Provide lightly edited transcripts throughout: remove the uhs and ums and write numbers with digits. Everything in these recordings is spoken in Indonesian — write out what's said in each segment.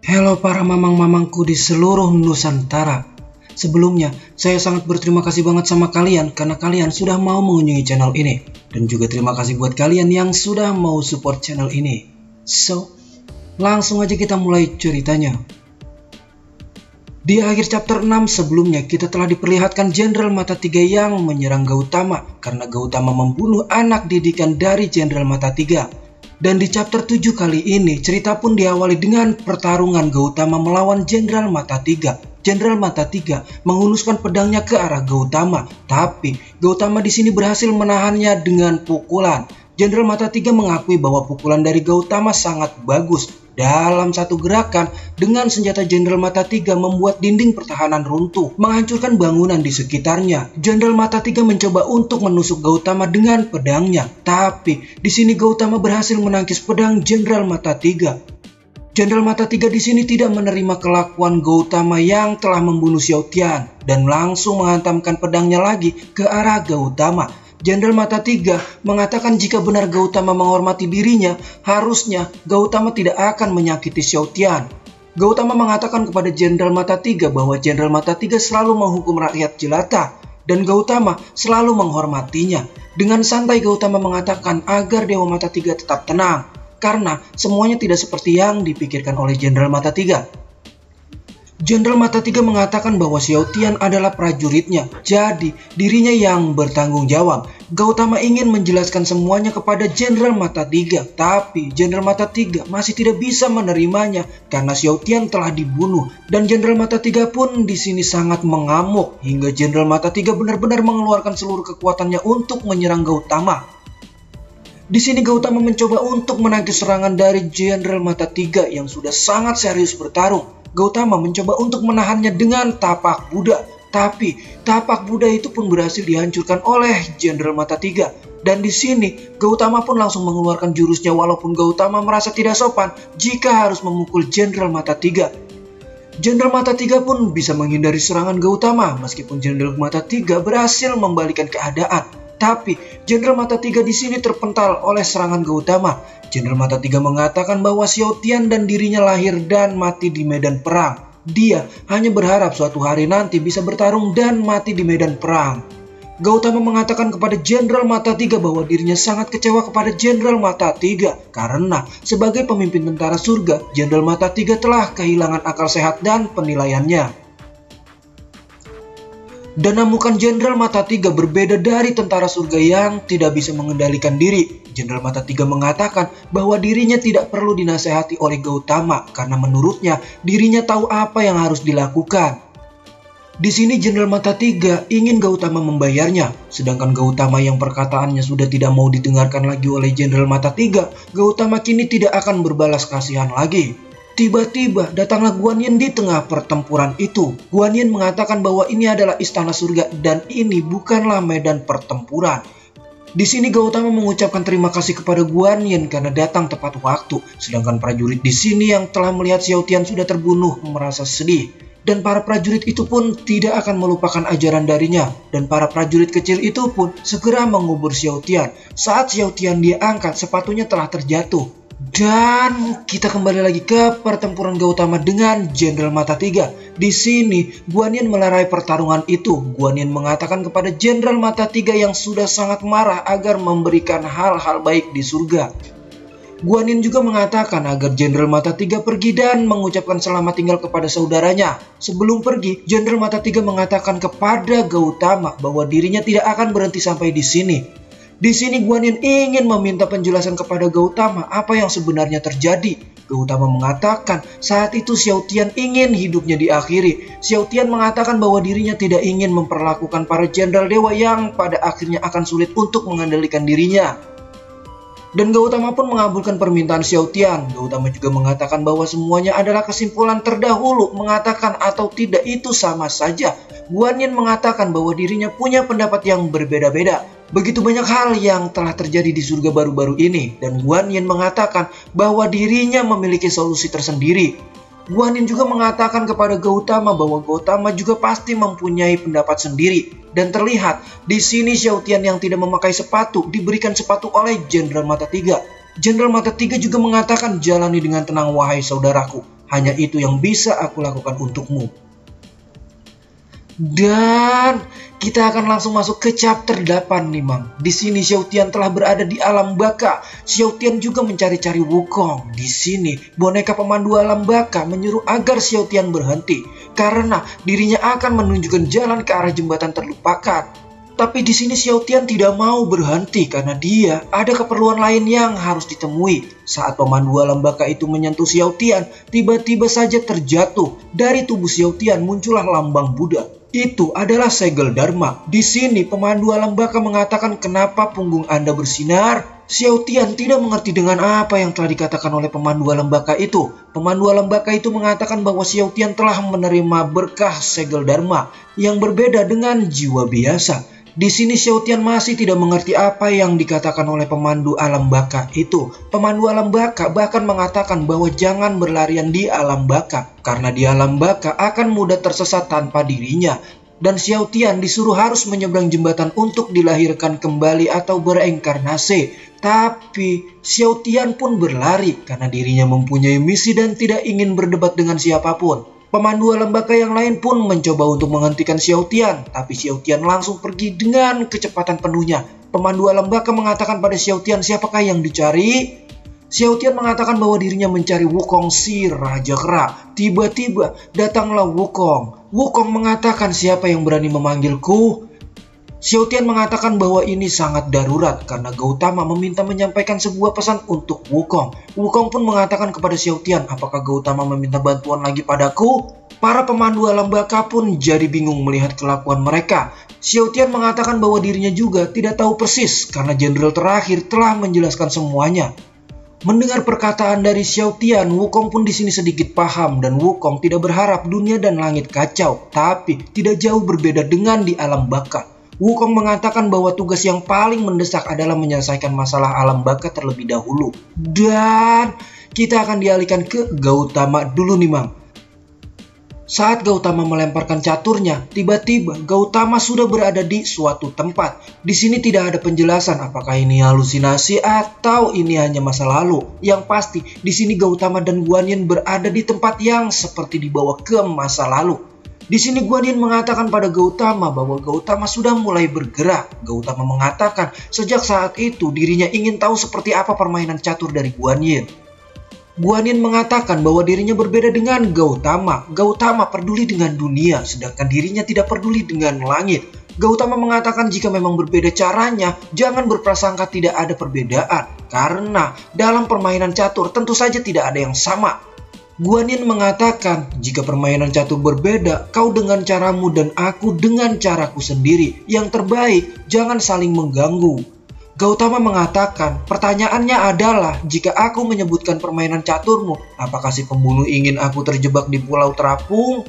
Halo para mamang-mamangku di seluruh Nusantara. Sebelumnya, saya sangat berterima kasih banget sama kalian karena kalian sudah mau mengunjungi channel ini. Dan juga terima kasih buat kalian yang sudah mau support channel ini. So, langsung aja kita mulai ceritanya. Di akhir chapter 6 sebelumnya kita telah diperlihatkan Jenderal Mata 3 yang menyerang Gautama karena Gautama membunuh anak didikan dari Jenderal Mata 3. Dan di chapter 7 kali ini cerita pun diawali dengan pertarungan Gautama melawan Jenderal Mata 3. Jenderal Mata 3 menghunuskan pedangnya ke arah Gautama, tapi Gautama di sini berhasil menahannya dengan pukulan. Jenderal Mata 3 mengakui bahwa pukulan dari Gautama sangat bagus. Dalam satu gerakan, dengan senjata Jenderal Mata 3 membuat dinding pertahanan runtuh, menghancurkan bangunan di sekitarnya. Jenderal Mata 3 mencoba untuk menusuk Gautama dengan pedangnya, tapi di sini Gautama berhasil menangkis pedang Jenderal Mata 3. Jenderal Mata 3 di sini tidak menerima kelakuan Gautama yang telah membunuh Xiao Tian dan langsung menghantamkan pedangnya lagi ke arah Gautama. Jenderal Mata 3 mengatakan jika benar Gautama menghormati dirinya, harusnya Gautama tidak akan menyakiti Xiao Tian. Gautama mengatakan kepada Jenderal Mata 3 bahwa Jenderal Mata 3 selalu menghukum rakyat jelata dan Gautama selalu menghormatinya. Dengan santai Gautama mengatakan agar Dewa Mata 3 tetap tenang karena semuanya tidak seperti yang dipikirkan oleh Jenderal Mata 3. Jenderal Mata 3 mengatakan bahwa Xiao Tian adalah prajuritnya, jadi dirinya yang bertanggung jawab. Gautama ingin menjelaskan semuanya kepada Jenderal Mata 3, tapi Jenderal Mata 3 masih tidak bisa menerimanya karena Xiao Tian telah dibunuh. Dan Jenderal Mata 3 pun di sini sangat mengamuk hingga Jenderal Mata 3 benar-benar mengeluarkan seluruh kekuatannya untuk menyerang Gautama. Di sini Gautama mencoba untuk menangkis serangan dari Jenderal Mata 3 yang sudah sangat serius bertarung. Gautama mencoba untuk menahannya dengan tapak Buddha, tapi tapak Buddha itu pun berhasil dihancurkan oleh Jenderal Mata 3. Dan di sini Gautama pun langsung mengeluarkan jurusnya walaupun Gautama merasa tidak sopan jika harus memukul Jenderal Mata 3. Jenderal Mata 3 pun bisa menghindari serangan Gautama meskipun Jenderal Mata 3 berhasil membalikan keadaan. Tapi Jenderal Mata 3 di sini terpental oleh serangan Gautama. Jenderal Mata 3 mengatakan bahwa Xiao Tian dan dirinya lahir dan mati di medan perang. Dia hanya berharap suatu hari nanti bisa bertarung dan mati di medan perang. Gautama mengatakan kepada Jenderal Mata 3 bahwa dirinya sangat kecewa kepada Jenderal Mata 3 karena sebagai pemimpin tentara surga, Jenderal Mata 3 telah kehilangan akal sehat dan penilaiannya. Dan amukan Jenderal Mata 3 berbeda dari tentara surga yang tidak bisa mengendalikan diri. Jenderal Mata 3 mengatakan bahwa dirinya tidak perlu dinasehati oleh Gautama karena menurutnya dirinya tahu apa yang harus dilakukan. Di sini Jenderal Mata 3 ingin Gautama membayarnya, sedangkan Gautama yang perkataannya sudah tidak mau didengarkan lagi oleh Jenderal Mata 3, Gautama kini tidak akan berbalas kasihan lagi. Tiba-tiba datanglah Guan Yin di tengah pertempuran itu. Guan Yin mengatakan bahwa ini adalah istana surga dan ini bukanlah medan pertempuran. Di sini Gautama mengucapkan terima kasih kepada Guan Yin karena datang tepat waktu. Sedangkan prajurit di sini yang telah melihat Xiao Tian sudah terbunuh merasa sedih. Dan para prajurit itu pun tidak akan melupakan ajaran darinya. Dan para prajurit kecil itu pun segera mengubur Xiao Tian. Saat Xiao Tian dia angkat, sepatunya telah terjatuh. Dan kita kembali lagi ke pertempuran Gautama dengan Jenderal Mata 3. Di sini Guan Yin melerai pertarungan itu. Guan Yin mengatakan kepada Jenderal Mata 3 yang sudah sangat marah agar memberikan hal-hal baik di surga. Guan Yin juga mengatakan agar Jenderal Mata 3 pergi dan mengucapkan selamat tinggal kepada saudaranya. Sebelum pergi, Jenderal Mata 3 mengatakan kepada Gautama bahwa dirinya tidak akan berhenti sampai di sini. Di sini Guan Yin ingin meminta penjelasan kepada Gautama apa yang sebenarnya terjadi. Gautama mengatakan saat itu Xiao Tian ingin hidupnya diakhiri. Xiao Tian mengatakan bahwa dirinya tidak ingin memperlakukan para jenderal dewa yang pada akhirnya akan sulit untuk mengendalikan dirinya. Dan Gautama pun mengabulkan permintaan Xiao Tian. Gautama juga mengatakan bahwa semuanya adalah kesimpulan terdahulu, mengatakan atau tidak itu sama saja. Guan Yin mengatakan bahwa dirinya punya pendapat yang berbeda-beda. Begitu banyak hal yang telah terjadi di surga baru-baru ini. Dan Guan Yin mengatakan bahwa dirinya memiliki solusi tersendiri. Guan Yin juga mengatakan kepada Gautama bahwa Gautama juga pasti mempunyai pendapat sendiri. Dan terlihat di sini Xiao Tian yang tidak memakai sepatu diberikan sepatu oleh Jenderal Mata 3. Jenderal Mata 3 juga mengatakan, "Jalani dengan tenang wahai saudaraku. Hanya itu yang bisa aku lakukan untukmu. Dan kita akan langsung masuk ke chapter 8 nih, Mang. Di sini Xiao Tian telah berada di alam baka. Xiao Tian juga mencari-cari Wukong. Di sini boneka pemandu alam baka menyuruh agar Xiao Tian berhenti karena dirinya akan menunjukkan jalan ke arah jembatan terlupakan. Tapi di sini Xiao Tian tidak mau berhenti karena dia ada keperluan lain yang harus ditemui. Saat pemandu alam baka itu menyentuh Xiao Tian, tiba-tiba saja terjatuh. Dari tubuh Xiao Tian muncullah lambang Buddha. Itu adalah segel Dharma. Di sini pemandu alam baka mengatakan, kenapa punggung Anda bersinar? Xiao Tian tidak mengerti dengan apa yang telah dikatakan oleh pemandu alam baka itu. Pemandu alam baka itu mengatakan bahwa Xiao Tian telah menerima berkah segel Dharma yang berbeda dengan jiwa biasa. Di sini Xiao Tian masih tidak mengerti apa yang dikatakan oleh pemandu alam baka itu. Pemandu alam baka bahkan mengatakan bahwa jangan berlarian di alam baka karena di alam baka akan mudah tersesat tanpa dirinya. Dan Xiao Tian disuruh harus menyeberang jembatan untuk dilahirkan kembali atau bereinkarnasi. Tapi Xiao Tian pun berlari karena dirinya mempunyai misi dan tidak ingin berdebat dengan siapapun. Pemandu alam baka yang lain pun mencoba untuk menghentikan Xiao Tian, tapi Xiao Tian langsung pergi dengan kecepatan penuhnya. Pemandu alam baka mengatakan pada Xiao Tian, siapakah yang dicari? Xiao Tian mengatakan bahwa dirinya mencari Wukong si Raja Kera. Tiba-tiba datanglah Wukong. Wukong mengatakan, siapa yang berani memanggilku? Xiao Tian mengatakan bahwa ini sangat darurat karena Gautama meminta menyampaikan sebuah pesan untuk Wukong. Wukong pun mengatakan kepada Xiao Tian, apakah Gautama meminta bantuan lagi padaku? Para pemandu alam baka pun jadi bingung melihat kelakuan mereka. Xiao Tian mengatakan bahwa dirinya juga tidak tahu persis karena jenderal terakhir telah menjelaskan semuanya. Mendengar perkataan dari Xiao Tian, Wukong pun di sini sedikit paham dan Wukong tidak berharap dunia dan langit kacau, tapi tidak jauh berbeda dengan di alam baka. Wukong mengatakan bahwa tugas yang paling mendesak adalah menyelesaikan masalah alam baka terlebih dahulu. Dan kita akan dialihkan ke Gautama dulu nih, Mang. Saat Gautama melemparkan caturnya, tiba-tiba Gautama sudah berada di suatu tempat. Di sini tidak ada penjelasan apakah ini halusinasi atau ini hanya masa lalu. Yang pasti, di sini Gautama dan Guan Yin berada di tempat yang seperti dibawa ke masa lalu. Di sini Guan Yin mengatakan pada Gautama bahwa Gautama sudah mulai bergerak. Gautama mengatakan sejak saat itu dirinya ingin tahu seperti apa permainan catur dari Guan Yin. Guan Yin mengatakan bahwa dirinya berbeda dengan Gautama. Gautama peduli dengan dunia, sedangkan dirinya tidak peduli dengan langit. Gautama mengatakan jika memang berbeda caranya, jangan berprasangka tidak ada perbedaan. Karena dalam permainan catur tentu saja tidak ada yang sama. Guan Yin mengatakan, jika permainan catur berbeda, kau dengan caramu dan aku dengan caraku sendiri. Yang terbaik, jangan saling mengganggu. Gautama mengatakan, pertanyaannya adalah, jika aku menyebutkan permainan caturmu, apakah si pembunuh ingin aku terjebak di pulau terapung?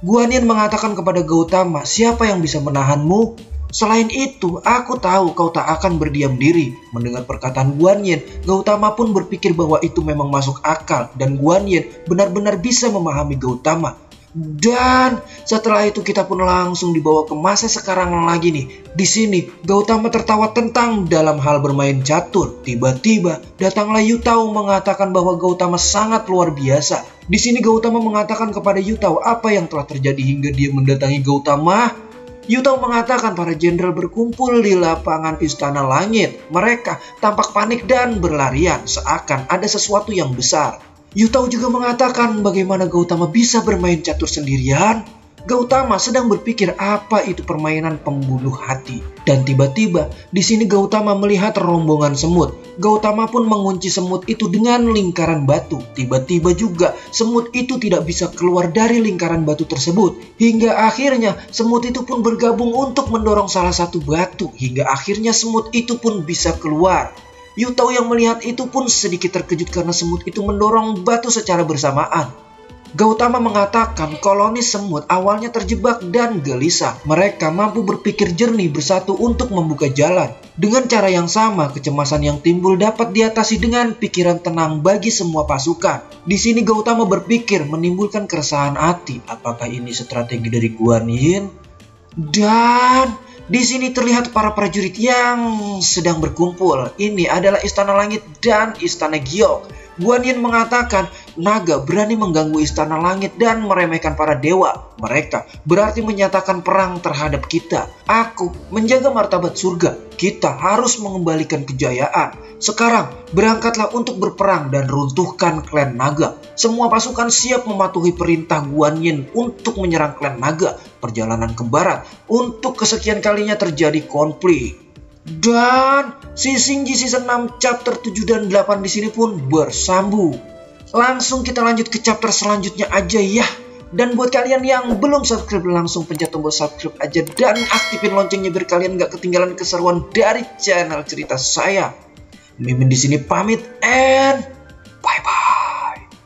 Guan Yin mengatakan kepada Gautama, siapa yang bisa menahanmu? Selain itu, aku tahu kau tak akan berdiam diri. Mendengar perkataan Guan Yin, Gautama pun berpikir bahwa itu memang masuk akal dan Guan Yin benar-benar bisa memahami Gautama. Dan setelah itu kita pun langsung dibawa ke masa sekarang lagi nih. Di sini Gautama tertawa tentang dalam hal bermain catur. Tiba-tiba datanglah Yutao mengatakan bahwa Gautama sangat luar biasa. Di sini Gautama mengatakan kepada Yutao apa yang telah terjadi hingga dia mendatangi Gautama. Yutao mengatakan para jenderal berkumpul di lapangan Istana Langit. Mereka tampak panik dan berlarian seakan ada sesuatu yang besar. Yutao juga mengatakan bagaimana Gautama bisa bermain catur sendirian. Gautama sedang berpikir apa itu permainan pembunuh hati. Dan tiba-tiba di sini Gautama melihat rombongan semut. Gautama pun mengunci semut itu dengan lingkaran batu. Tiba-tiba juga semut itu tidak bisa keluar dari lingkaran batu tersebut. Hingga akhirnya semut itu pun bergabung untuk mendorong salah satu batu. Hingga akhirnya semut itu pun bisa keluar. Yutao yang melihat itu pun sedikit terkejut karena semut itu mendorong batu secara bersamaan. Gautama mengatakan koloni semut awalnya terjebak dan gelisah. Mereka mampu berpikir jernih bersatu untuk membuka jalan. Dengan cara yang sama, kecemasan yang timbul dapat diatasi dengan pikiran tenang bagi semua pasukan. Di sini Gautama berpikir menimbulkan keresahan hati. Apakah ini strategi dari Guan Yin? Dan di sini terlihat para prajurit yang sedang berkumpul. Ini adalah Istana Langit dan Istana Giok. Guan Yin mengatakan naga berani mengganggu istana langit dan meremehkan para dewa. Mereka berarti menyatakan perang terhadap kita. Aku menjaga martabat surga. Kita harus mengembalikan kejayaan. Sekarang berangkatlah untuk berperang dan runtuhkan klan naga. Semua pasukan siap mematuhi perintah Guan Yin untuk menyerang klan naga. Perjalanan ke barat untuk kesekian kalinya terjadi konflik. Dan si Shinji season 6 chapter 7 dan 8 di sini pun bersambung. Langsung kita lanjut ke chapter selanjutnya aja ya. Dan buat kalian yang belum subscribe, langsung pencet tombol subscribe aja dan aktifin loncengnya biar kalian gak ketinggalan keseruan dari channel cerita saya. Mimin di sini pamit and